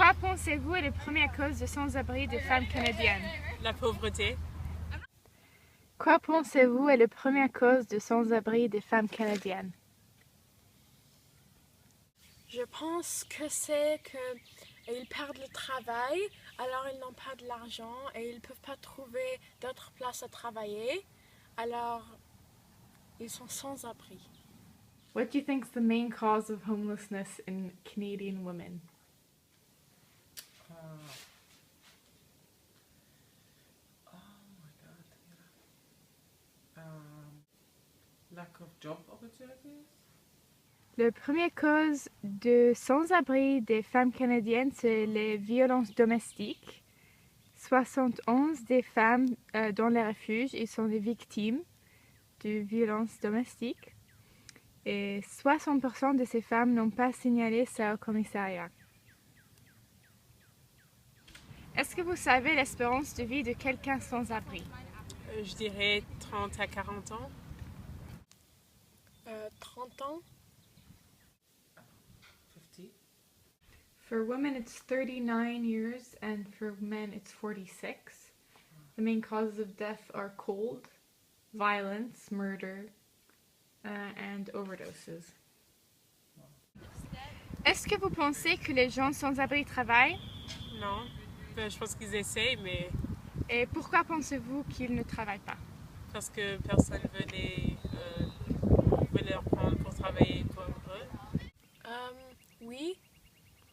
Quoi pensez-vous est la première cause de sans-abri des femmes canadiennes? La pauvreté. Quoi pensez-vous est la première cause de sans-abri des femmes canadiennes? Je pense que c'est qu'ils perdent le travail, alors ils n'ont pas de l'argent et ils ne peuvent pas trouver d'autres places à travailler, alors ils sont sans abri. What do you think is the main cause of homelessness in Canadian women? Lack of job opportunities. La première cause de sans-abri des femmes canadiennes, c'est les violences domestiques. 71 des femmes dans les refuges, ils sont des victimes de violences domestiques. Et 60% de ces femmes n'ont pas signalé ça au commissariat. Est-ce que vous savez l'espérance de vie de quelqu'un sans abri? Je dirais 30 à 40 ans. 30 ans. 50. For women, it's 39 years, and for men, it's 46. The main causes of death are cold, violence, murder, and overdoses. Est-ce que vous pensez que les gens sans-abri travaillent? Non. Je pense qu'ils essayent, mais Et pourquoi pensez-vous qu'ils ne travaillent pas? parce que personne veut leur prendre pour travailler pour eux. Oui,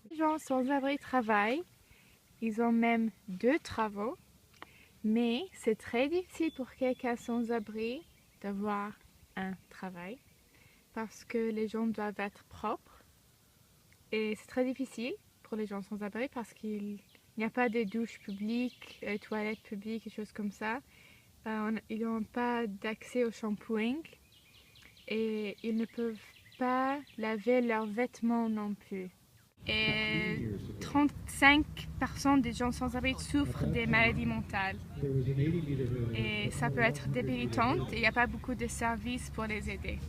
Les gens sans-abri travaillent, ils ont même 2 travaux, mais c'est très difficile pour quelqu'un sans-abri d'avoir un travail parce que les gens doivent être propres et c'est très difficile pour les gens sans-abri parce qu'il n'y a pas de douches publiques, toilettes publiques et choses comme ça. Ils n'ont pas d'accès au shampooing et ils ne peuvent pas laver leurs vêtements non plus. Et 35% des gens sans-abri souffrent des maladies mentales. Et ça peut être débilitant et il n'y a pas beaucoup de services pour les aider.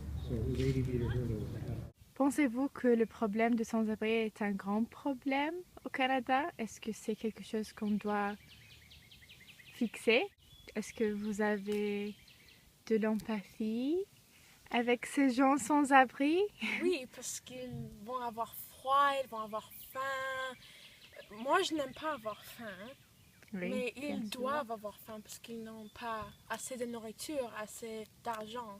Pensez-vous que le problème de sans-abri est un grand problème au Canada? Est-ce que c'est quelque chose qu'on doit fixer? Est-ce que vous avez de l'empathie avec ces gens sans-abri? oui, parce qu'ils vont avoir froid, ils vont avoir faim. Moi, je n'aime pas avoir faim, Oui, mais bien ils sûr. doivent avoir faim parce qu'ils n'ont pas assez de nourriture, assez d'argent.